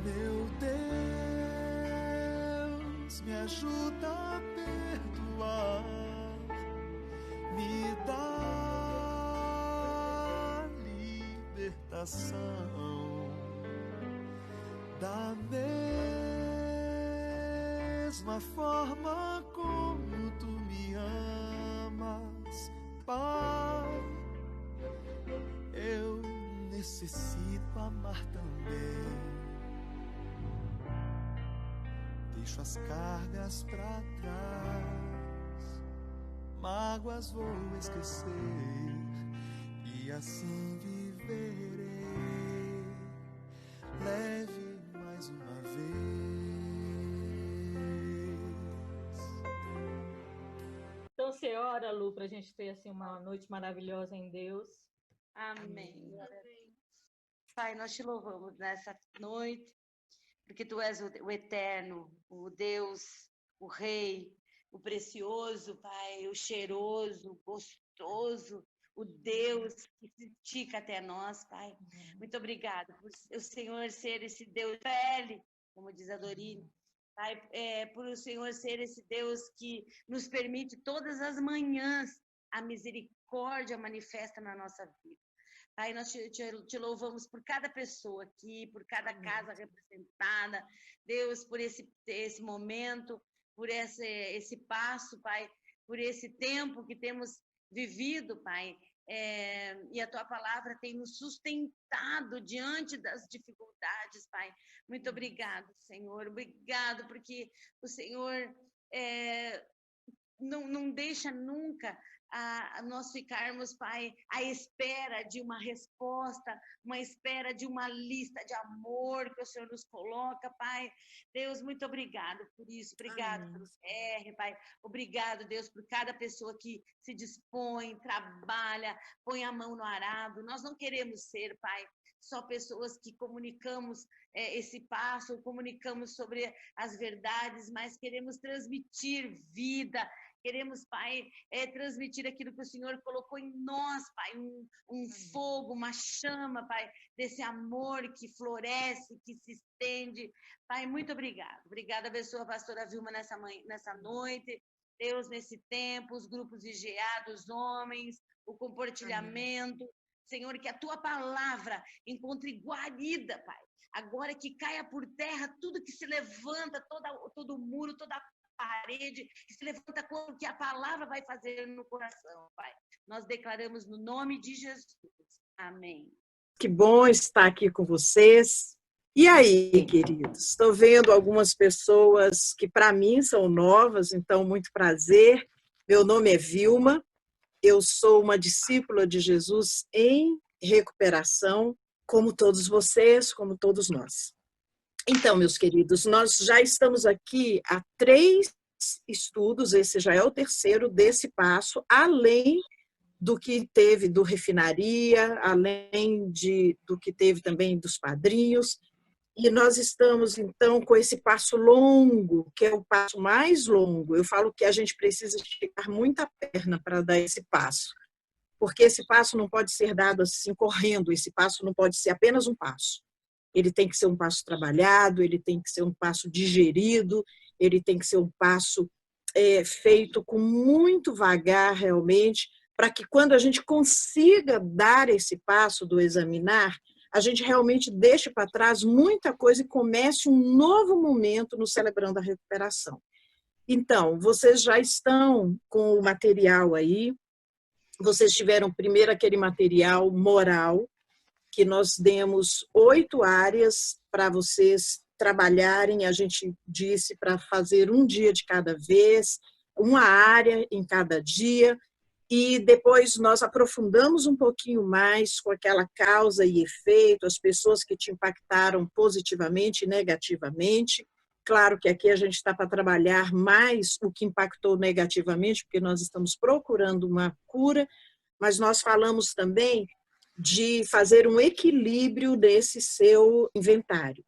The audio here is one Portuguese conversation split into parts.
Meu Deus, me ajuda a perdoar, me dá libertação, da mesma forma como tu me amas, Pai. Eu necessito amar também. Deixo as cargas pra trás, mágoas vou esquecer e assim viverei leve mais uma vez. Então você ora, Lu, para a gente ter assim, uma noite maravilhosa em Deus. Amém. Pai, nós te louvamos nessa noite, porque Tu és o eterno, o Deus, o Rei, o precioso, Pai, o cheiroso, o gostoso, o Deus que se estica até nós, Pai. Muito obrigada por o Senhor ser esse Deus pele, como diz a Dorine. Pai, por o Senhor ser esse Deus que nos permite todas as manhãs a misericórdia manifesta na nossa vida. Pai, nós te louvamos por cada pessoa aqui, por cada casa representada, Deus, por esse momento, por esse passo, Pai, por esse tempo que temos vivido, Pai, e a Tua palavra tem nos sustentado diante das dificuldades, Pai. Muito obrigado, Senhor, obrigado, porque o Senhor não deixa nunca nós ficarmos, Pai, à espera de uma resposta, uma espera de uma lista de amor que o Senhor nos coloca, Pai. Deus, muito obrigado por isso, obrigado pelo PR, Pai. Obrigado, Deus, por cada pessoa que se dispõe, trabalha, põe a mão no arado. Nós não queremos ser, Pai, só pessoas que comunicamos esse passo, comunicamos sobre as verdades, mas queremos transmitir vida. Queremos, Pai, transmitir aquilo que o Senhor colocou em nós, Pai, um fogo, uma chama, Pai, desse amor que floresce, que se estende. Pai, muito obrigada. Obrigada, abençoa a pastora Vilma nessa noite. Deus, nesse tempo, os grupos IGA dos homens, o compartilhamento. Senhor, que a Tua palavra encontre guarida, Pai. Agora que caia por terra tudo que se levanta, todo muro, toda parede, que se levanta com o que a palavra vai fazer no coração, Pai. Nós declaramos no nome de Jesus. Amém. Que bom estar aqui com vocês. E aí, queridos? Estou vendo algumas pessoas que para mim são novas, então muito prazer. Meu nome é Vilma, eu sou uma discípula de Jesus em recuperação, como todos vocês, como todos nós. Então, meus queridos, nós já estamos aqui há 3 estudos, esse já é o 3º desse passo, além do que teve do refinaria, além do que teve também dos padrinhos, e nós estamos, então, com esse passo longo, que é o passo mais longo. Eu falo que a gente precisa esticar muita perna para dar esse passo, porque esse passo não pode ser dado assim, correndo, esse passo não pode ser apenas um passo. Ele tem que ser um passo trabalhado, ele tem que ser um passo digerido, ele tem que ser um passo feito com muito vagar, realmente, para que quando a gente consiga dar esse passo do examinar, a gente realmente deixe para trás muita coisa e comece um novo momento no Celebrando a Recuperação. Então, vocês já estão com o material aí, vocês tiveram primeiro aquele material moral, que nós demos 8 áreas para vocês trabalharem, a gente disse para fazer um dia de cada vez, uma área em cada dia, e depois nós aprofundamos um pouquinho mais com aquela causa e efeito, as pessoas que te impactaram positivamente e negativamente. Claro que aqui a gente está para trabalhar mais o que impactou negativamente, porque nós estamos procurando uma cura, mas nós falamos também de fazer um equilíbrio desse seu inventário.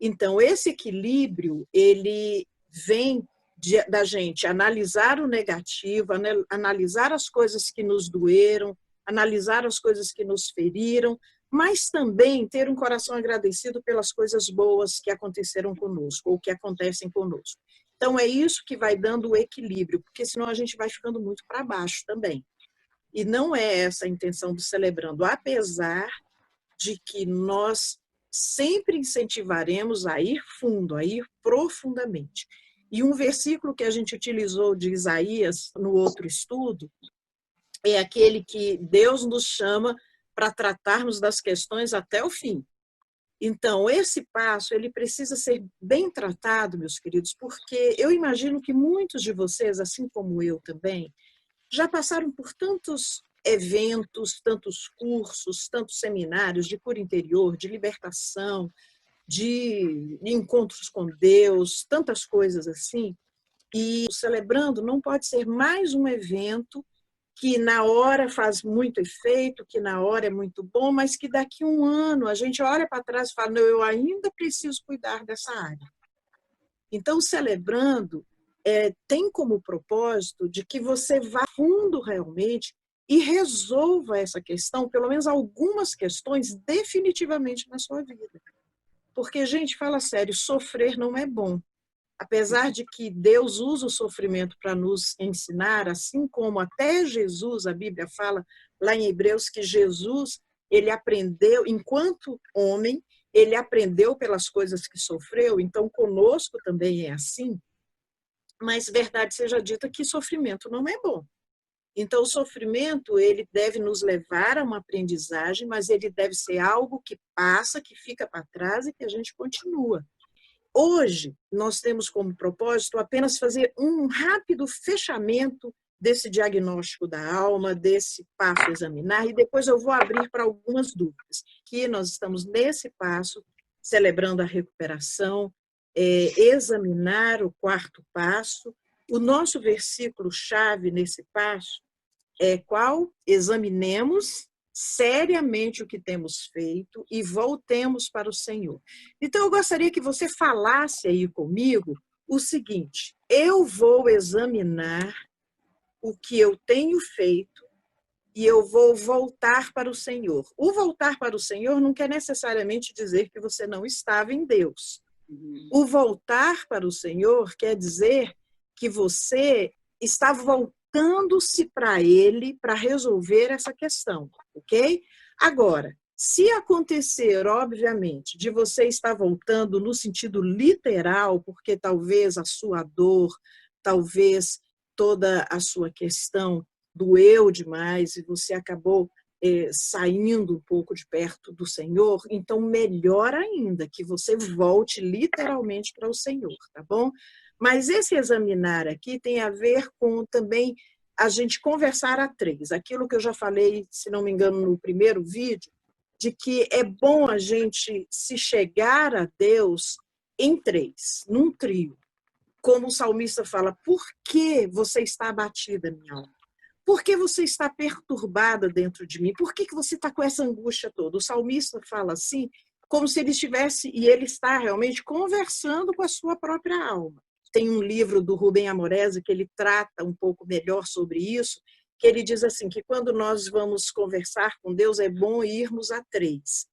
Então, esse equilíbrio, ele vem da gente analisar o negativo, analisar as coisas que nos doeram, analisar as coisas que nos feriram, mas também ter um coração agradecido pelas coisas boas que aconteceram conosco, ou que acontecem conosco. Então, é isso que vai dando o equilíbrio, porque senão a gente vai ficando muito para baixo também. E não é essa a intenção do Celebrando, apesar de que nós sempre incentivaremos a ir fundo, a ir profundamente. E um versículo que a gente utilizou de Isaías no outro estudo é aquele que Deus nos chama para tratarmos das questões até o fim. Então, esse passo, ele precisa ser bem tratado, meus queridos, porque eu imagino que muitos de vocês, assim como eu também, já passaram por tantos eventos, tantos cursos, tantos seminários de cura interior, de libertação, de encontros com Deus, tantas coisas assim. E o Celebrando não pode ser mais um evento que na hora faz muito efeito, que na hora é muito bom, mas que daqui a um ano a gente olha para trás e fala, não, eu ainda preciso cuidar dessa área. Então, o Celebrando tem como propósito de que você vá fundo realmente e resolva essa questão, pelo menos algumas questões, definitivamente na sua vida. Porque, gente, fala sério, sofrer não é bom. Apesar de que Deus usa o sofrimento para nos ensinar, assim como até Jesus, a Bíblia fala lá em Hebreus que Jesus, ele aprendeu, enquanto homem, ele aprendeu pelas coisas que sofreu, então conosco também é assim, mas verdade seja dita que sofrimento não é bom. Então o sofrimento, ele deve nos levar a uma aprendizagem, mas ele deve ser algo que passa, que fica para trás e que a gente continua. Hoje, nós temos como propósito apenas fazer um rápido fechamento desse diagnóstico da alma, desse passo a examinar, e depois eu vou abrir para algumas dúvidas. Que nós estamos nesse passo, celebrando a recuperação, examinar o quarto passo. O nosso versículo-chave nesse passo é qual? Examinemos seriamente o que temos feito e voltemos para o Senhor. Então, eu gostaria que você falasse aí comigo o seguinte: eu vou examinar o que eu tenho feito e eu vou voltar para o Senhor. O voltar para o Senhor não quer necessariamente dizer que você não estava em Deus. O voltar para o Senhor quer dizer que você está voltando-se para Ele para resolver essa questão, ok? Agora, se acontecer, obviamente, de você estar voltando no sentido literal, porque talvez a sua dor, talvez toda a sua questão doeu demais e você acabou saindo um pouco de perto do Senhor, então melhor ainda que você volte literalmente para o Senhor, tá bom? Mas esse examinar aqui tem a ver com também a gente conversar a três. Aquilo que eu já falei, se não me engano, no primeiro vídeo, de que é bom a gente se chegar a Deus em três, num trio. Como o salmista fala, por que você está abatida, minha alma? Por que você está perturbada dentro de mim? Por que você está com essa angústia toda? O salmista fala assim, como se ele estivesse, e ele está realmente conversando com a sua própria alma. Tem um livro do Rubem Amorese que ele trata um pouco melhor sobre isso, que ele diz assim, que quando nós vamos conversar com Deus, é bom irmos a três.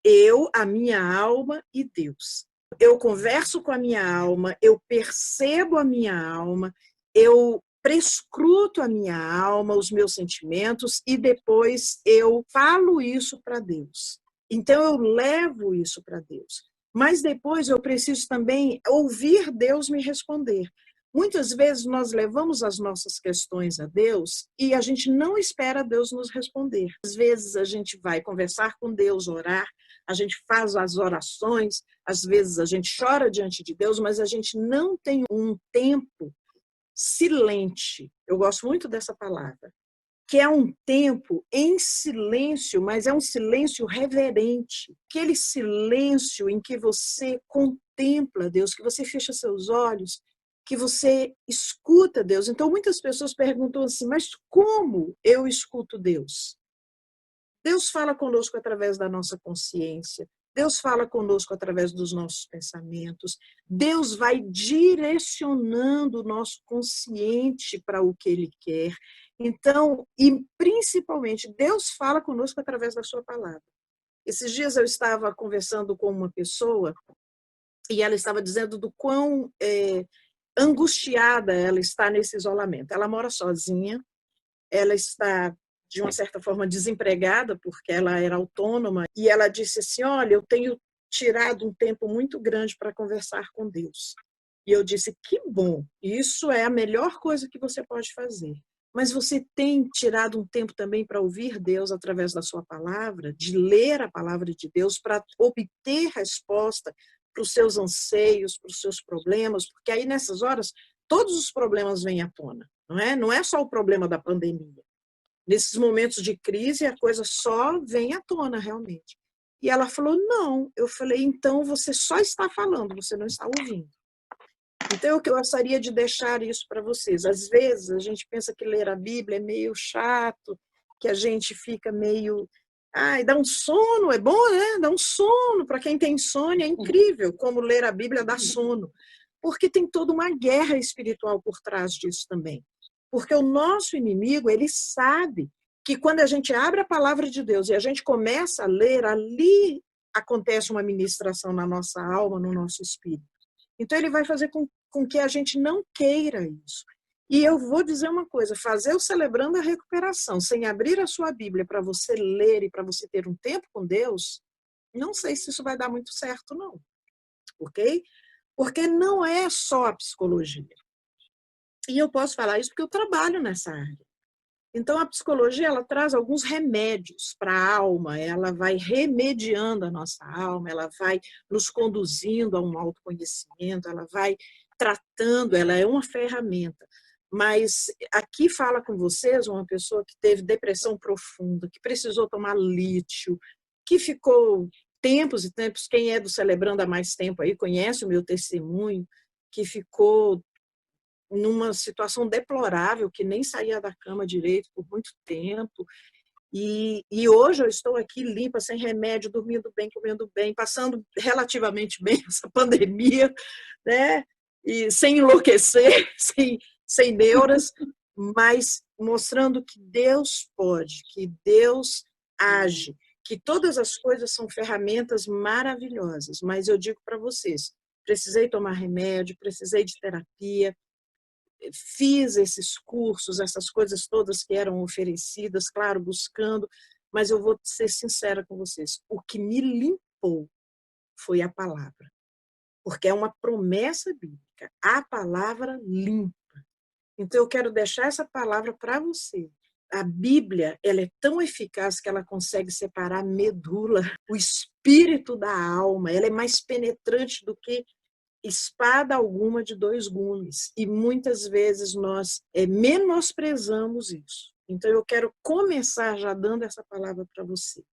Eu, a minha alma e Deus. Eu converso com a minha alma, eu percebo a minha alma, eu prescruto a minha alma, os meus sentimentos, e depois eu falo isso para Deus. Então, eu levo isso para Deus. Mas depois eu preciso também ouvir Deus me responder. Muitas vezes nós levamos as nossas questões a Deus e a gente não espera Deus nos responder. Às vezes a gente vai conversar com Deus, orar, a gente faz as orações, às vezes a gente chora diante de Deus, mas a gente não tem um tempo silente. Eu gosto muito dessa palavra, que é um tempo em silêncio, mas é um silêncio reverente. Aquele silêncio em que você contempla Deus, que você fecha seus olhos, que você escuta Deus. Então, muitas pessoas perguntam assim, mas como eu escuto Deus? Deus fala conosco através da nossa consciência, Deus fala conosco através dos nossos pensamentos, Deus vai direcionando o nosso consciente para o que Ele quer. Então, e principalmente, Deus fala conosco através da sua palavra. Esses dias eu estava conversando com uma pessoa e ela estava dizendo do quão angustiada ela está nesse isolamento. Ela mora sozinha, ela está, de uma certa forma, desempregada, porque ela era autônoma, e ela disse assim, olha, eu tenho tirado um tempo muito grande para conversar com Deus. E eu disse, que bom, isso é a melhor coisa que você pode fazer. Mas você tem tirado um tempo também para ouvir Deus através da sua palavra, de ler a palavra de Deus, para obter resposta para os seus anseios, para os seus problemas, porque aí nessas horas todos os problemas vêm à tona, não é? Não é só o problema da pandemia. Nesses momentos de crise, a coisa só vem à tona, realmente. E ela falou, não. Eu falei, então você só está falando, você não está ouvindo. Então, eu gostaria de deixar isso para vocês. Às vezes, a gente pensa que ler a Bíblia é meio chato, que a gente fica meio... Ai, dá um sono, é bom, né? Dá um sono. Para quem tem insônia, é incrível como ler a Bíblia dá sono. Porque tem toda uma guerra espiritual por trás disso também. Porque o nosso inimigo, ele sabe que quando a gente abre a palavra de Deus e a gente começa a ler, ali acontece uma ministração na nossa alma, no nosso espírito. Então, ele vai fazer com que a gente não queira isso. E eu vou dizer uma coisa, fazer o Celebrando a Recuperação, sem abrir a sua Bíblia para você ler e para você ter um tempo com Deus, não sei se isso vai dar muito certo, não. Ok? Porque não é só a psicologia. E eu posso falar isso porque eu trabalho nessa área. Então, a psicologia, ela traz alguns remédios para a alma, ela vai remediando a nossa alma, ela vai nos conduzindo a um autoconhecimento, ela vai tratando, ela é uma ferramenta. Mas aqui fala com vocês uma pessoa que teve depressão profunda, que precisou tomar lítio, que ficou tempos e tempos, quem é do Celebrando há mais tempo aí conhece o meu testemunho, que ficou numa situação deplorável, que nem saía da cama direito por muito tempo. E hoje eu estou aqui limpa, sem remédio, dormindo bem, comendo bem, passando relativamente bem essa pandemia, né? E sem enlouquecer, sem neuras, mas mostrando que Deus pode, que Deus age, que todas as coisas são ferramentas maravilhosas. Mas eu digo para vocês, precisei tomar remédio, precisei de terapia, fiz esses cursos, essas coisas todas que eram oferecidas, claro, buscando, mas eu vou ser sincera com vocês, o que me limpou foi a palavra, porque é uma promessa bíblica, a palavra limpa. Então eu quero deixar essa palavra para você. A Bíblia, ela é tão eficaz que ela consegue separar a medula, o espírito da alma, ela é mais penetrante do que espada alguma de dois gumes. E muitas vezes nós menosprezamos isso. Então eu quero começar já dando essa palavra para você.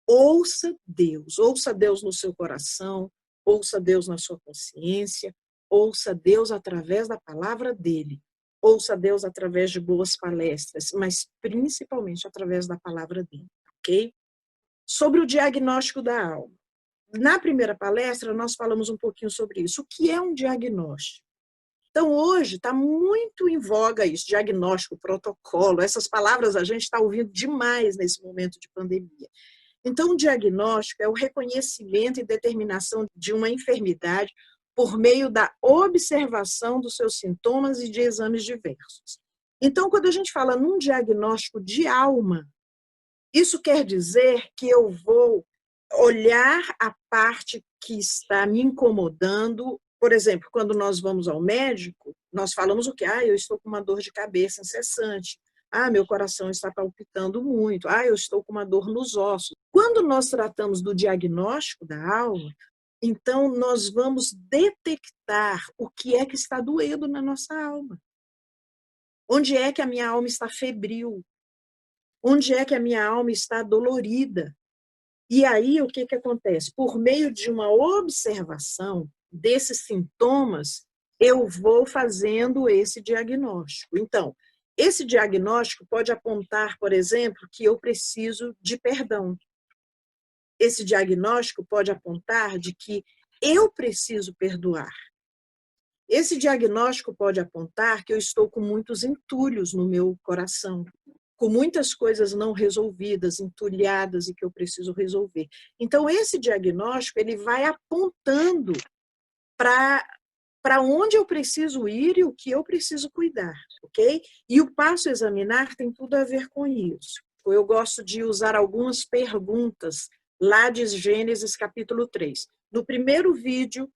Ouça Deus no seu coração, ouça Deus na sua consciência, ouça Deus através da palavra dele, ouça Deus através de boas palestras, mas principalmente através da palavra dele, ok? Sobre o diagnóstico da alma. Na primeira palestra, nós falamos um pouquinho sobre isso. O que é um diagnóstico? Então, hoje está muito em voga isso, diagnóstico, protocolo, essas palavras a gente está ouvindo demais nesse momento de pandemia. Então, o diagnóstico é o reconhecimento e determinação de uma enfermidade por meio da observação dos seus sintomas e de exames diversos. Então, quando a gente fala num diagnóstico de alma, isso quer dizer que eu vou olhar a parte que está me incomodando. Por exemplo, quando nós vamos ao médico, nós falamos o quê? Eu estou com uma dor de cabeça incessante. Meu coração está palpitando muito. Eu estou com uma dor nos ossos. Quando nós tratamos do diagnóstico da alma, então nós vamos detectar o que é que está doendo na nossa alma. Onde é que a minha alma está febril? Onde é que a minha alma está dolorida? E aí, o que acontece? Por meio de uma observação desses sintomas, eu vou fazendo esse diagnóstico. Então, esse diagnóstico pode apontar, por exemplo, que eu preciso de perdão. Esse diagnóstico pode apontar de que eu preciso perdoar. Esse diagnóstico pode apontar que eu estou com muitos entulhos no meu coração. com muitas coisas não resolvidas, entulhadas e que eu preciso resolver. Então, esse diagnóstico ele vai apontando para onde eu preciso ir e o que eu preciso cuidar, ok? E o passo a examinar tem tudo a ver com isso. Eu gosto de usar algumas perguntas lá de Gênesis capítulo 3. No primeiro vídeo,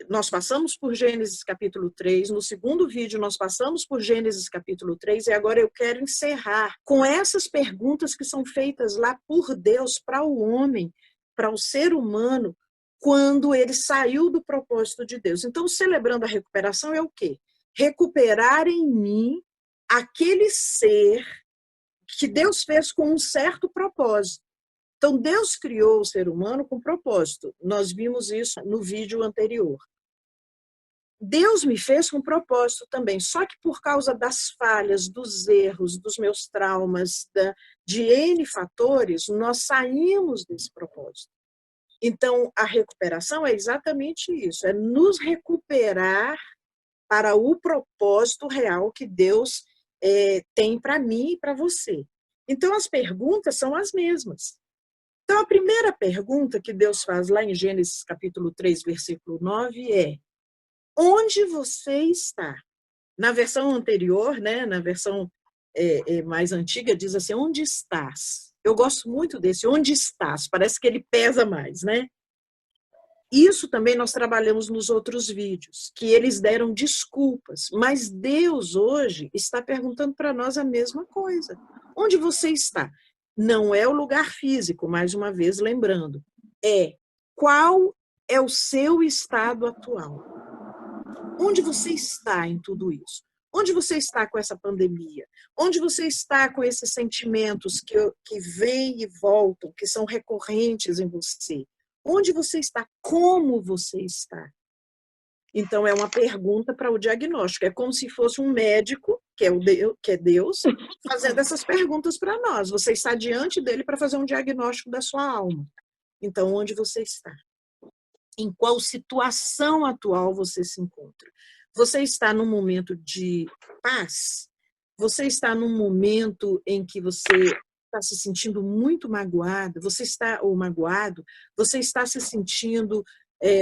nós passamos por Gênesis capítulo 3, no segundo vídeo nós passamos por Gênesis capítulo 3, e agora eu quero encerrar com essas perguntas que são feitas lá por Deus para o homem, para o ser humano, quando ele saiu do propósito de Deus. Então, celebrando a recuperação é o quê? Recuperar em mim aquele ser que Deus fez com um certo propósito. Então, Deus criou o ser humano com propósito. Nós vimos isso no vídeo anterior. Deus me fez com propósito também, só que por causa das falhas, dos erros, dos meus traumas, de N fatores, nós saímos desse propósito. Então, a recuperação é exatamente isso, é nos recuperar para o propósito real que Deus tem para mim e para você. Então, as perguntas são as mesmas. Então, a primeira pergunta que Deus faz lá em Gênesis capítulo 3, versículo 9 é: onde você está? Na versão anterior, né, na versão mais antiga, diz assim, onde estás? Eu gosto muito desse, onde estás? Parece que ele pesa mais, né? Isso também nós trabalhamos nos outros vídeos, que eles deram desculpas, mas Deus hoje está perguntando para nós a mesma coisa. Onde você está? Não é o lugar físico, mais uma vez lembrando, qual é o seu estado atual? Onde você está em tudo isso? Onde você está com essa pandemia? Onde você está com esses sentimentos que vêm e voltam, que são recorrentes em você? Onde você está? Como você está? Então, é uma pergunta para o diagnóstico. É como se fosse um médico, que é Deus, fazendo essas perguntas para nós. Você está diante dele para fazer um diagnóstico da sua alma. Então, onde você está? Em qual situação atual você se encontra? Você está num momento de paz? Você está num momento em que você está se sentindo muito magoado? Ou magoado? Você está se sentindo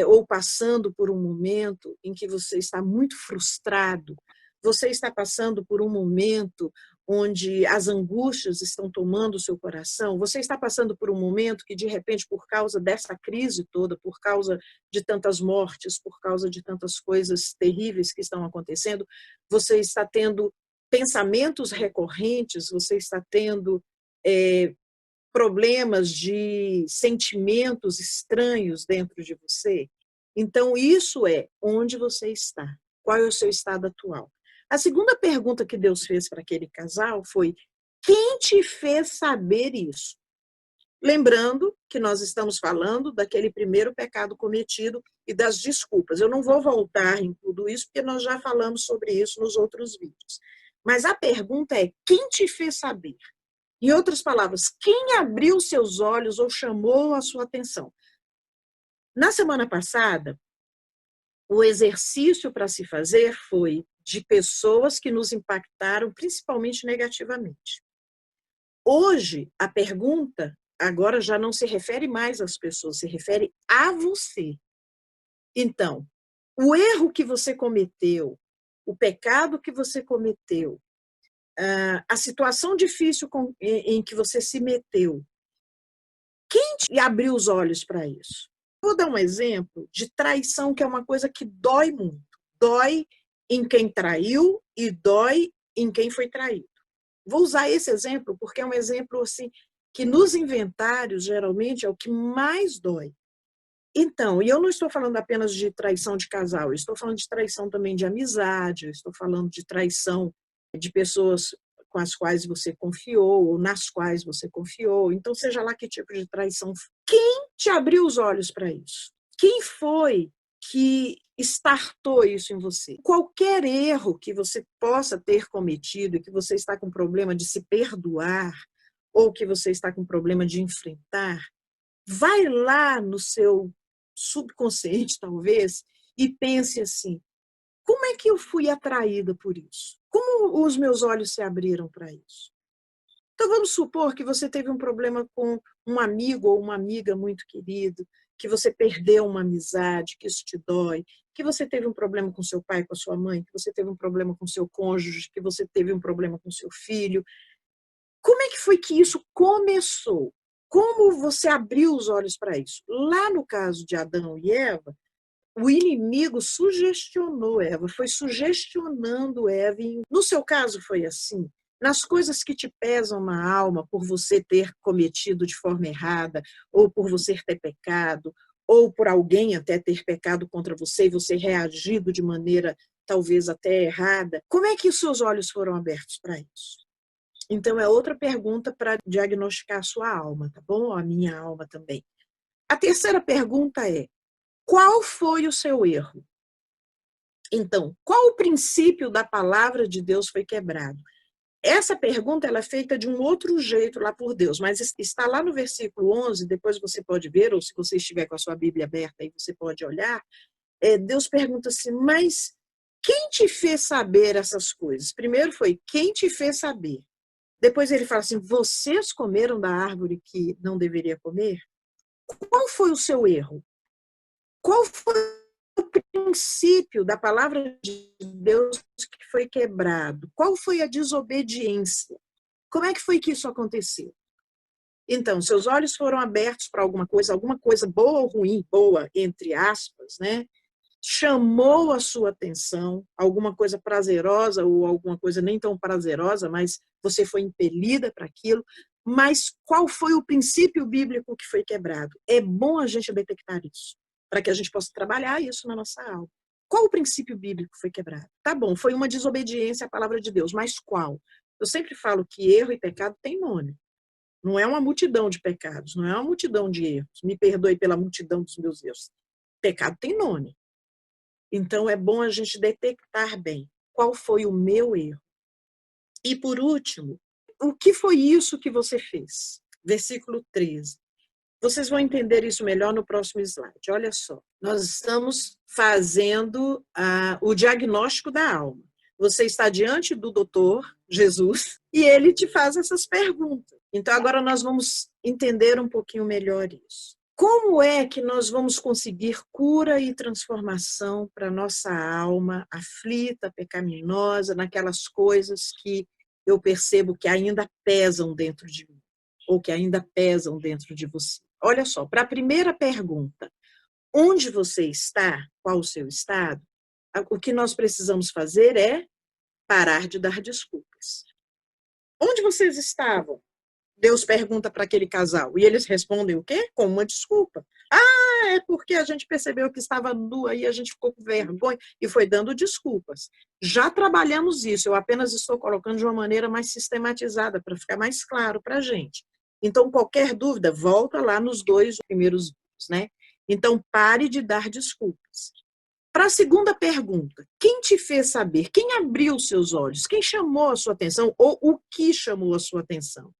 ou passando por um momento em que você está muito frustrado? Você está passando por um momento onde as angústias estão tomando o seu coração? Você está passando por um momento que, de repente, por causa dessa crise toda, por causa de tantas mortes, por causa de tantas coisas terríveis que estão acontecendo, você está tendo pensamentos recorrentes, você está tendo problemas de sentimentos estranhos dentro de você? Então, isso é onde você está. Qual é o seu estado atual? A segunda pergunta que Deus fez para aquele casal foi: quem te fez saber isso? Lembrando que nós estamos falando daquele primeiro pecado cometido e das desculpas. Eu não vou voltar em tudo isso, porque nós já falamos sobre isso nos outros vídeos. Mas a pergunta é: quem te fez saber? Em outras palavras, quem abriu seus olhos ou chamou a sua atenção? Na semana passada, o exercício para se fazer foi de pessoas que nos impactaram principalmente negativamente. Hoje, a pergunta agora já não se refere mais às pessoas, se refere a você. Então, o erro que você cometeu, o pecado que você cometeu, a situação difícil em que você se meteu, quem te abriu os olhos para isso? Vou dar um exemplo de traição, que é uma coisa que dói muito. Dói em quem traiu e dói em quem foi traído. Vou usar esse exemplo porque é um exemplo assim, que nos inventários, geralmente, é o que mais dói. Então, e eu não estou falando apenas de traição de casal, eu estou falando de traição também de amizade, eu estou falando de traição de pessoas com as quais você confiou, ou nas quais você confiou. Então, seja lá que tipo de traição. Quem te abriu os olhos para isso? Quem foi que startou isso em você? Qualquer erro que você possa ter cometido e que você está com problema de se perdoar, ou que você está com problema de enfrentar, vai lá no seu subconsciente, talvez, e pense assim: como é que eu fui atraída por isso? Como os meus olhos se abriram para isso? Então, vamos supor que você teve um problema com um amigo ou uma amiga muito querido, que você perdeu uma amizade, que isso te dói, que você teve um problema com seu pai, com a sua mãe, que você teve um problema com seu cônjuge, que você teve um problema com seu filho. Como é que foi que isso começou? Como você abriu os olhos para isso? Lá no caso de Adão e Eva, o inimigo sugestionou Eva, foi sugestionando Eva. E no seu caso foi assim? Nas coisas que te pesam na alma por você ter cometido de forma errada, ou por você ter pecado, ou por alguém até ter pecado contra você e você reagido de maneira talvez até errada, como é que os seus olhos foram abertos para isso? Então, é outra pergunta para diagnosticar a sua alma, tá bom? A minha alma também. A terceira pergunta é: qual foi o seu erro? Então, qual o princípio da palavra de Deus foi quebrado? Essa pergunta ela é feita de um outro jeito lá por Deus, mas está lá no versículo 11, depois você pode ver, ou se você estiver com a sua Bíblia aberta, aí você pode olhar. Deus pergunta assim, mas quem te fez saber essas coisas? Primeiro foi, quem te fez saber? Depois ele fala assim, vocês comeram da árvore que não deveria comer? Qual foi o seu erro? Qual foi o princípio da palavra de Deus que foi quebrado? Qual foi a desobediência? Como é que foi que isso aconteceu? Então, seus olhos foram abertos para alguma coisa boa ou ruim, boa, entre aspas, né? Chamou a sua atenção, alguma coisa prazerosa ou alguma coisa nem tão prazerosa, mas você foi impelida para aquilo. Mas qual foi o princípio bíblico que foi quebrado? É bom a gente detectar isso, para que a gente possa trabalhar isso na nossa alma. Qual o princípio bíblico que foi quebrado? Tá bom, foi uma desobediência à palavra de Deus, mas qual? Eu sempre falo que erro e pecado tem nome. Não é uma multidão de pecados, não é uma multidão de erros. Me perdoe pela multidão dos meus erros. Pecado tem nome. Então, é bom a gente detectar bem qual foi o meu erro. E, por último, o que foi isso que você fez? Versículo 13. Vocês vão entender isso melhor no próximo slide. Olha só, nós estamos fazendo o diagnóstico da alma. Você está diante do doutor Jesus e ele te faz essas perguntas. Então, agora nós vamos entender um pouquinho melhor isso. Como é que nós vamos conseguir cura e transformação para a nossa alma aflita, pecaminosa, naquelas coisas que eu percebo que ainda pesam dentro de mim, ou que ainda pesam dentro de você? Olha só, para a primeira pergunta, onde você está, qual o seu estado, o que nós precisamos fazer é parar de dar desculpas. Onde vocês estavam? Deus pergunta para aquele casal. E eles respondem o quê? Com uma desculpa. É porque a gente percebeu que estava nua e a gente ficou com vergonha e foi dando desculpas. Já trabalhamos isso, eu apenas estou colocando de uma maneira mais sistematizada para ficar mais claro para a gente. Então, qualquer dúvida, volta lá nos 2 primeiros vídeos, né? Então, pare de dar desculpas. Para a segunda pergunta, quem te fez saber? Quem abriu os seus olhos? Quem chamou a sua atenção? Ou o que chamou a sua atenção?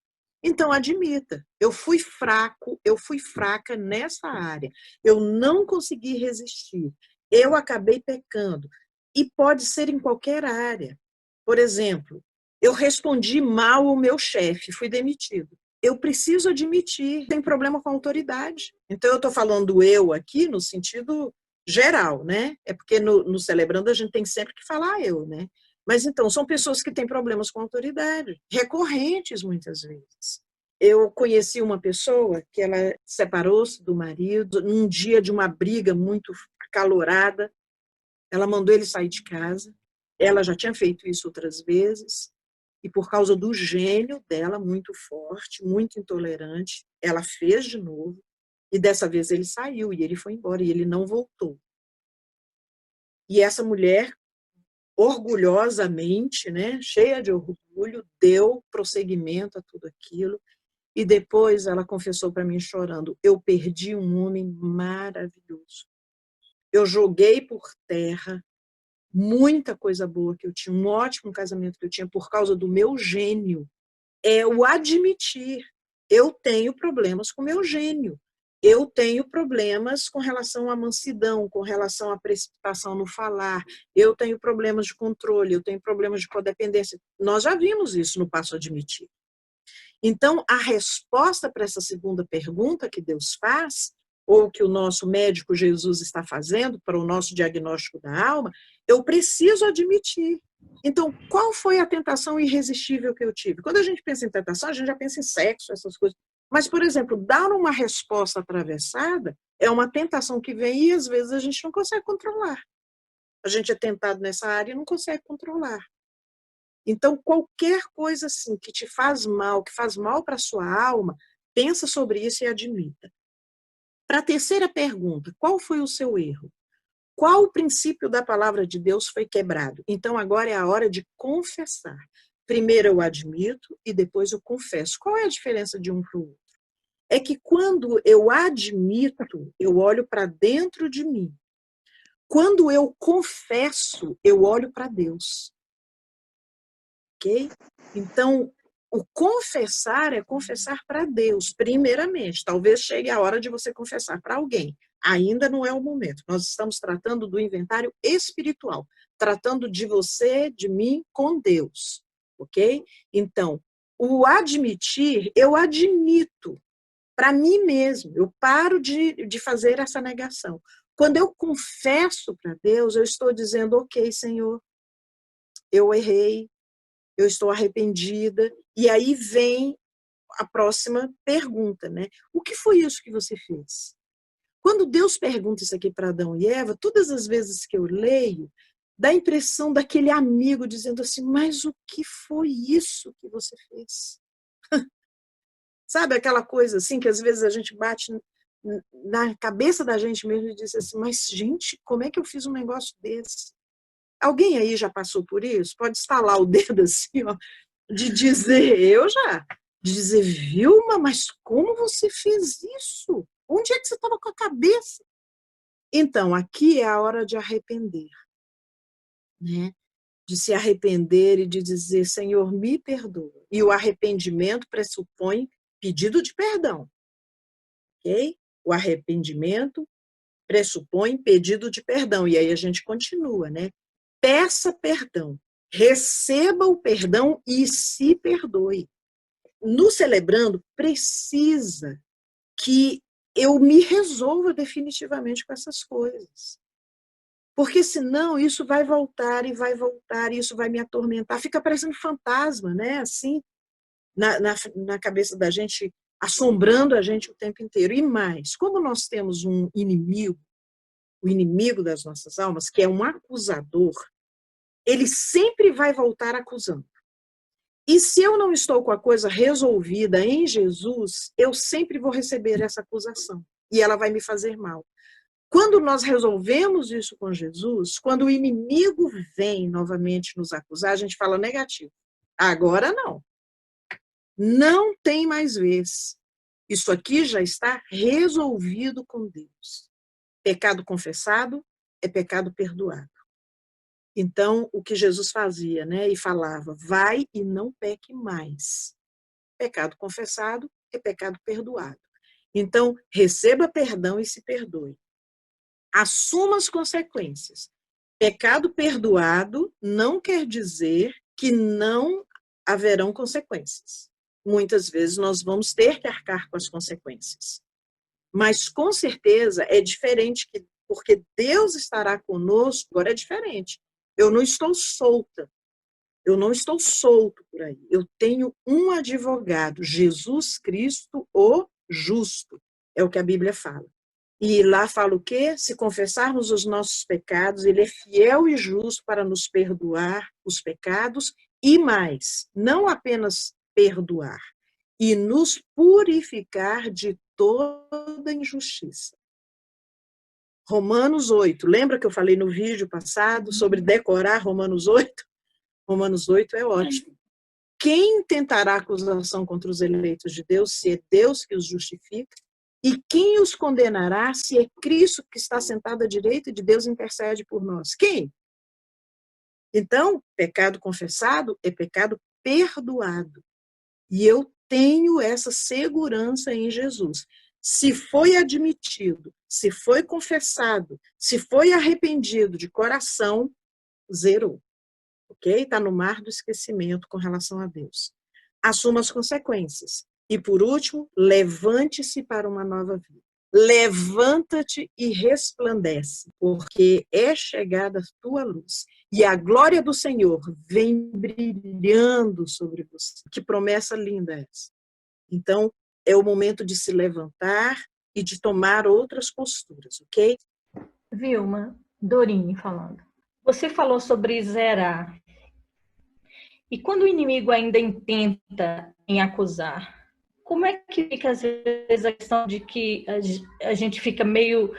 Então, admita, eu fui fraca nessa área, eu não consegui resistir, eu acabei pecando. E pode ser em qualquer área. Por exemplo, eu respondi mal ao meu chefe, fui demitido. Eu preciso admitir, tem problema com a autoridade. Então, eu estou falando eu aqui no sentido geral, né? É porque no Celebrando a gente tem sempre que falar eu, né? Mas, então, são pessoas que têm problemas com a autoridade, recorrentes muitas vezes. Eu conheci uma pessoa que ela separou-se do marido num dia de uma briga muito acalorada. Ela mandou ele sair de casa. Ela já tinha feito isso outras vezes. E por causa do gênio dela, muito forte, muito intolerante, ela fez de novo. E dessa vez ele saiu e ele foi embora e ele não voltou. E essa mulher, orgulhosamente, né, cheia de orgulho, deu prosseguimento a tudo aquilo. E depois ela confessou para mim chorando, eu perdi um homem maravilhoso. Eu joguei por terra muita coisa boa que eu tinha, um ótimo casamento que eu tinha por causa do meu gênio. É o admitir, eu tenho problemas com o meu gênio. Eu tenho problemas com relação à mansidão, com relação à precipitação no falar. Eu tenho problemas de controle, eu tenho problemas de codependência. Nós já vimos isso no passo admitir. Então, a resposta para essa segunda pergunta que Deus faz, ou que o nosso médico Jesus está fazendo para o nosso diagnóstico da alma, eu preciso admitir. Então, qual foi a tentação irresistível que eu tive? Quando a gente pensa em tentação, a gente já pensa em sexo, essas coisas. Mas, por exemplo, dar uma resposta atravessada é uma tentação que vem e, às vezes, a gente não consegue controlar. A gente é tentado nessa área e não consegue controlar. Então, qualquer coisa assim que te faz mal, que faz mal para a sua alma, pensa sobre isso e admita. Para a terceira pergunta, qual foi o seu erro? Qual o princípio da palavra de Deus foi quebrado? Então, agora é a hora de confessar. Primeiro eu admito e depois eu confesso. Qual é a diferença de um para o outro? É que quando eu admito, eu olho para dentro de mim. Quando eu confesso, eu olho para Deus. Ok? Então, o confessar é confessar para Deus, primeiramente. Talvez chegue a hora de você confessar para alguém. Ainda não é o momento. Nós estamos tratando do inventário espiritual, tratando de você, de mim, com Deus. Ok? Então, o admitir, eu admito para mim mesmo. Eu paro de fazer essa negação. Quando eu confesso para Deus, eu estou dizendo, ok, Senhor, eu errei, eu estou arrependida, e aí vem a próxima pergunta, né? O que foi isso que você fez? Quando Deus pergunta isso aqui para Adão e Eva, todas as vezes que eu leio, dá a impressão daquele amigo dizendo assim, mas o que foi isso que você fez? Sabe aquela coisa assim, que às vezes a gente bate na cabeça da gente mesmo e diz assim, mas gente, como é que eu fiz um negócio desse? Alguém aí já passou por isso? Pode estalar o dedo assim, ó, de dizer, eu já, de dizer, Vilma, mas como você fez isso? Onde é que você estava com a cabeça? Então, aqui é a hora de arrepender, né? De se arrepender e de dizer, Senhor, me perdoa. E o arrependimento pressupõe pedido de perdão, ok? O arrependimento pressupõe pedido de perdão. E aí a gente continua, né? Peça perdão, receba o perdão e se perdoe. No Celebrando, precisa que eu me resolva definitivamente com essas coisas. Porque senão isso vai voltar, e isso vai me atormentar. Fica parecendo fantasma, né? Assim, na cabeça da gente, assombrando a gente o tempo inteiro. E mais, como nós temos um inimigo, o inimigo das nossas almas, que é um acusador, ele sempre vai voltar acusando. E se eu não estou com a coisa resolvida em Jesus, eu sempre vou receber essa acusação. E ela vai me fazer mal. Quando nós resolvemos isso com Jesus, quando o inimigo vem novamente nos acusar, a gente fala negativo. Agora não. Não tem mais vez. Isso aqui já está resolvido com Deus. Pecado confessado é pecado perdoado. Então, o que Jesus fazia, né? E falava, vai e não peque mais. Pecado confessado é pecado perdoado. Então, receba perdão e se perdoe. Assuma as consequências. Pecado perdoado não quer dizer que não haverão consequências. Muitas vezes nós vamos ter que arcar com as consequências. Mas, com certeza, é diferente, porque Deus estará conosco, agora é diferente. Eu não estou solta. Eu não estou solto por aí. Eu tenho um advogado, Jesus Cristo, o justo. É o que a Bíblia fala. E lá fala o quê? Se confessarmos os nossos pecados, ele é fiel e justo para nos perdoar os pecados e mais, não apenas perdoar, e nos purificar de toda injustiça. Romanos 8. Lembra que eu falei no vídeo passado sobre decorar Romanos 8? Romanos 8 é ótimo. Quem tentará acusação contra os eleitos de Deus, se é Deus que os justifica? E quem os condenará, se é Cristo que está sentado à direita de Deus intercede por nós? Quem? Então, pecado confessado é pecado perdoado. E eu tenho essa segurança em Jesus. Se foi admitido, se foi confessado, se foi arrependido de coração, zerou. Ok? Está no mar do esquecimento com relação a Deus. assuma as consequências. E, por último, levante-se para uma nova vida. Levanta-te e resplandece, porque é chegada a tua luz. E a glória do Senhor vem brilhando sobre você. Que promessa linda é essa. Então, é o momento de se levantar e de tomar outras posturas, ok? Vilma, Dorine falando. Você falou sobre zerar. E quando o inimigo ainda intenta em acusar, como é que fica, às vezes, a questão de que a gente fica meio...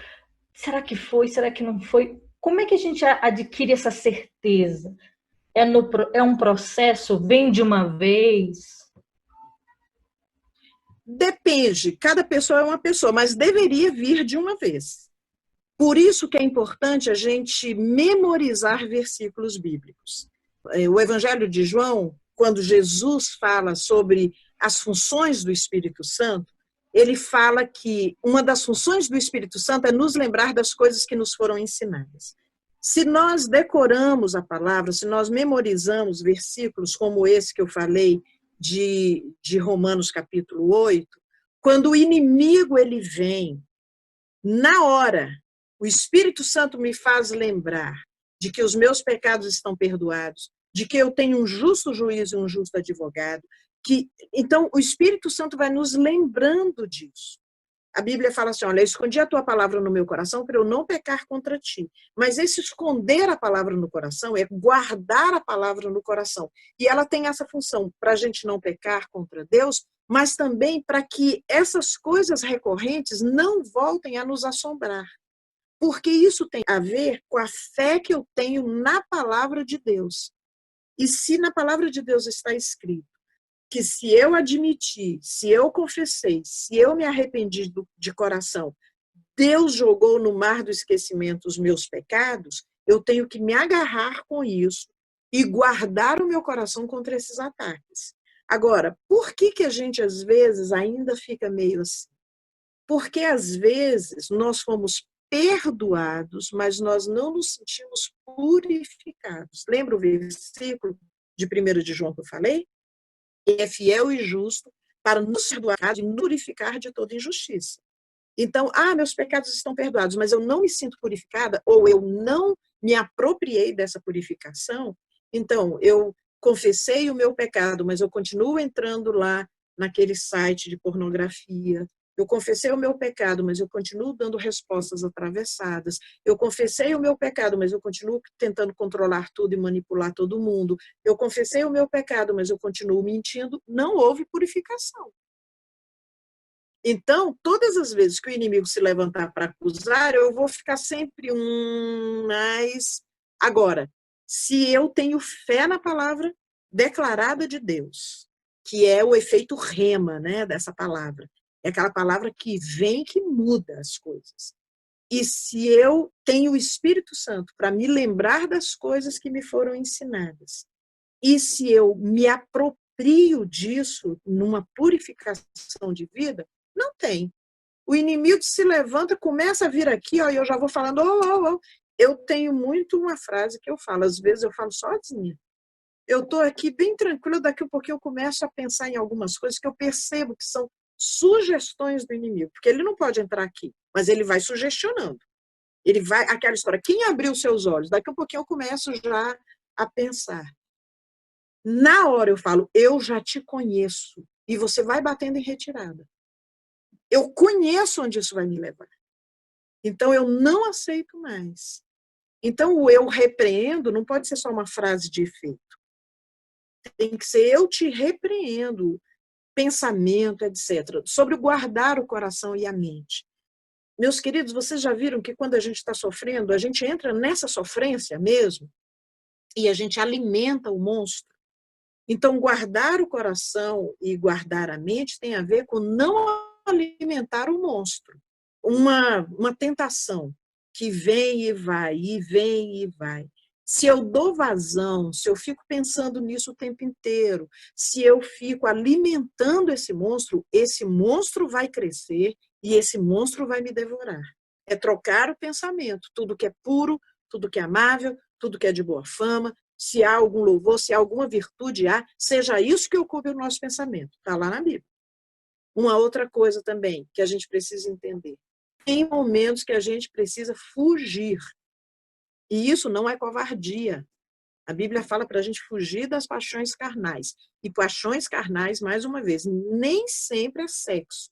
Será que foi? Será que não foi? Como é que a gente adquire essa certeza? É um processo? Vem de uma vez? Depende. Cada pessoa é uma pessoa, mas deveria vir de uma vez. Por isso que é importante a gente memorizar versículos bíblicos. O Evangelho de João, quando Jesus fala sobre as funções do Espírito Santo, ele fala que uma das funções do Espírito Santo é nos lembrar das coisas que nos foram ensinadas. Se nós decoramos a palavra, se nós memorizamos versículos como esse que eu falei de Romanos capítulo 8, quando o inimigo ele vem, na hora, o Espírito Santo me faz lembrar de que os meus pecados estão perdoados, de que eu tenho um justo juiz e um justo advogado, então o Espírito Santo vai nos lembrando disso. A Bíblia fala assim, olha, eu escondi a tua palavra no meu coração para eu não pecar contra ti. Mas esse esconder a palavra no coração é guardar a palavra no coração. E ela tem essa função para a gente não pecar contra Deus, mas também para que essas coisas recorrentes não voltem a nos assombrar. Porque isso tem a ver com a fé que eu tenho na palavra de Deus. E se na palavra de Deus está escrito que se eu admitir, se eu confessei, se eu me arrependi de coração, Deus jogou no mar do esquecimento os meus pecados, eu tenho que me agarrar com isso e guardar o meu coração contra esses ataques. Agora, por que a gente às vezes ainda fica meio assim? Porque às vezes nós fomos perdoados, mas nós não nos sentimos purificados. Lembra o versículo de 1 de João que eu falei? É fiel e justo para nos perdoar e nos purificar de toda injustiça. Então, meus pecados estão perdoados, mas eu não me sinto purificada, ou eu não me apropriei dessa purificação, então, eu confessei o meu pecado, mas eu continuo entrando lá naquele site de pornografia. Eu confessei o meu pecado, mas eu continuo dando respostas atravessadas. Eu confessei o meu pecado, mas eu continuo tentando controlar tudo e manipular todo mundo. Eu confessei o meu pecado, mas eu continuo mentindo. Não houve purificação. Então, todas as vezes que o inimigo se levantar para acusar, eu vou ficar sempre mas... Agora, se eu tenho fé na palavra declarada de Deus, que é o efeito rema, né, dessa palavra, é aquela palavra que vem, que muda as coisas. E se eu tenho o Espírito Santo para me lembrar das coisas que me foram ensinadas, e se eu me aproprio disso numa purificação de vida, não tem. O inimigo se levanta, começa a vir aqui, e eu já vou falando, Eu tenho muito uma frase que eu falo, às vezes eu falo sozinha. Eu estou aqui bem tranquila, daqui a pouquinho eu começo a pensar em algumas coisas que eu percebo que são sugestões do inimigo, porque ele não pode entrar aqui, mas ele vai sugestionando. Ele vai, aquela história, quem abriu seus olhos? Daqui a pouquinho eu começo já a pensar. Na hora eu falo, eu já te conheço, e você vai batendo em retirada. Eu conheço onde isso vai me levar. Então eu não aceito mais. Então o eu repreendo não pode ser só uma frase de efeito. Tem que ser eu te repreendo, pensamento, etc. Sobre guardar o coração e a mente. Meus queridos, vocês já viram que quando a gente está sofrendo, a gente entra nessa sofrência mesmo e a gente alimenta o monstro. Então, guardar o coração e guardar a mente tem a ver com não alimentar o monstro. Uma tentação que vem e vai, e vem e vai. Se eu dou vazão, se eu fico pensando nisso o tempo inteiro, se eu fico alimentando esse monstro vai crescer e esse monstro vai me devorar. É trocar o pensamento, tudo que é puro, tudo que é amável, tudo que é de boa fama, se há algum louvor, se há alguma virtude, seja isso que ocupe o nosso pensamento. Está lá na Bíblia. Uma outra coisa também que a gente precisa entender. Tem momentos que a gente precisa fugir. E isso não é covardia. A Bíblia fala para a gente fugir das paixões carnais. E paixões carnais, mais uma vez, nem sempre é sexo.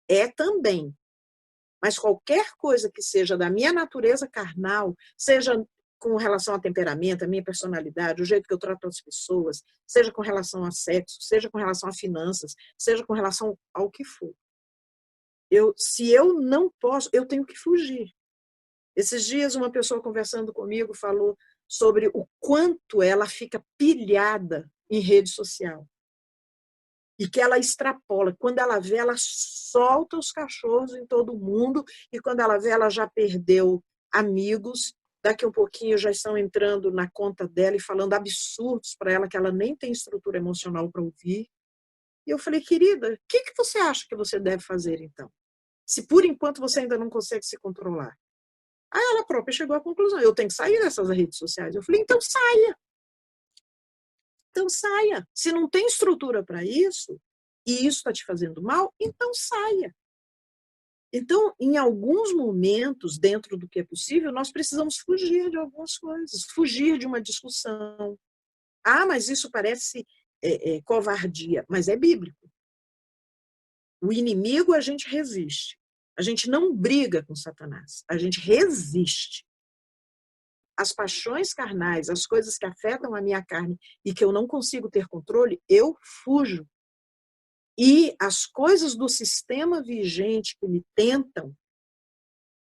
É também. Mas qualquer coisa que seja da minha natureza carnal, seja com relação a temperamento, a minha personalidade, o jeito que eu trato as pessoas, seja com relação a sexo, seja com relação a finanças, seja com relação ao que for. Se eu não posso, eu tenho que fugir. Esses dias, uma pessoa conversando comigo falou sobre o quanto ela fica pilhada em rede social. E que ela extrapola. Quando ela vê, ela solta os cachorros em todo mundo, e quando ela vê, ela já perdeu amigos. Daqui um pouquinho já estão entrando na conta dela e falando absurdos para ela que ela nem tem estrutura emocional para ouvir. E eu falei, querida, o que você acha que você deve fazer então? Se por enquanto você ainda não consegue se controlar. Aí ela própria chegou à conclusão, eu tenho que sair dessas redes sociais. Eu falei, então saia. Então saia. Se não tem estrutura para isso, e isso está te fazendo mal, então saia. Então, em alguns momentos, dentro do que é possível, nós precisamos fugir de algumas coisas, fugir de uma discussão. Mas isso parece covardia, mas é bíblico. O inimigo a gente resiste. A gente não briga com Satanás, a gente resiste. As paixões carnais, as coisas que afetam a minha carne e que eu não consigo ter controle, eu fujo. E as coisas do sistema vigente que me tentam,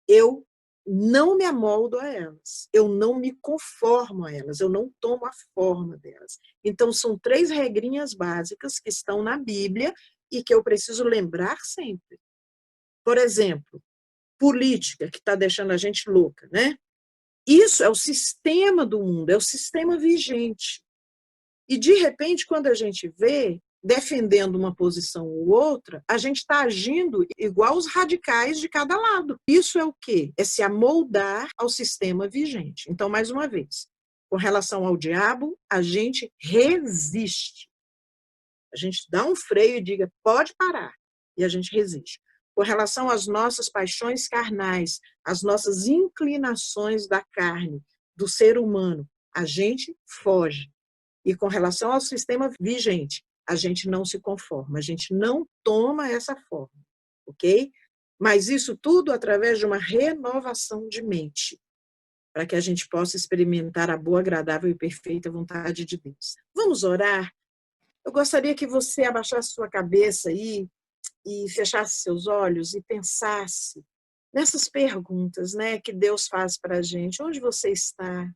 eu não me amoldo a elas, eu não me conformo a elas, eu não tomo a forma delas. Então, são 3 regrinhas básicas que estão na Bíblia e que eu preciso lembrar sempre. Por exemplo, política, que está deixando a gente louca, né? Isso é o sistema do mundo, é o sistema vigente. E, de repente, quando a gente vê, defendendo uma posição ou outra, a gente está agindo igual os radicais de cada lado. Isso é o quê? É se amoldar ao sistema vigente. Então, mais uma vez, com relação ao diabo, a gente resiste. A gente dá um freio e diga, pode parar. E a gente resiste. Com relação às nossas paixões carnais, às nossas inclinações da carne, do ser humano, a gente foge. E com relação ao sistema vigente, a gente não se conforma, a gente não toma essa forma, ok? Mas isso tudo através de uma renovação de mente, para que a gente possa experimentar a boa, agradável e perfeita vontade de Deus. Vamos orar? Eu gostaria que você abaixasse sua cabeça aí e fechasse seus olhos e pensasse nessas perguntas, né, que Deus faz para a gente. Onde você está?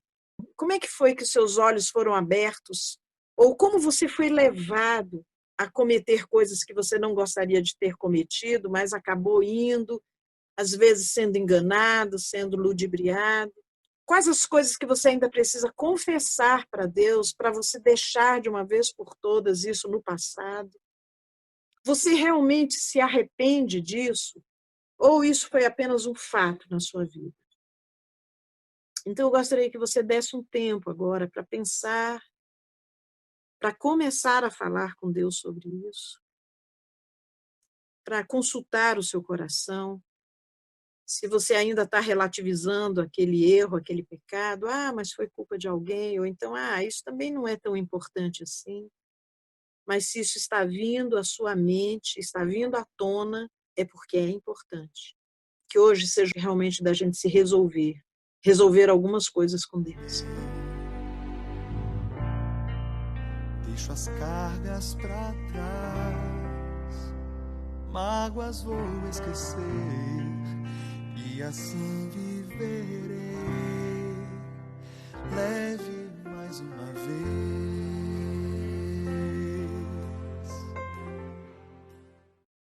Como é que foi que os seus olhos foram abertos? Ou como você foi levado a cometer coisas que você não gostaria de ter cometido, mas acabou indo, às vezes sendo enganado, sendo ludibriado? Quais as coisas que você ainda precisa confessar para Deus, para você deixar de uma vez por todas isso no passado? Você realmente se arrepende disso? Ou isso foi apenas um fato na sua vida? Então, eu gostaria que você desse um tempo agora para pensar, para começar a falar com Deus sobre isso, para consultar o seu coração. Se você ainda está relativizando aquele erro, aquele pecado, mas foi culpa de alguém, ou então, isso também não é tão importante assim. Mas se isso está vindo à sua mente, está vindo à tona, é porque é importante. Que hoje seja realmente da gente se resolver algumas coisas com Deus. Deixo as cargas para trás, mágoas vou esquecer e assim viverei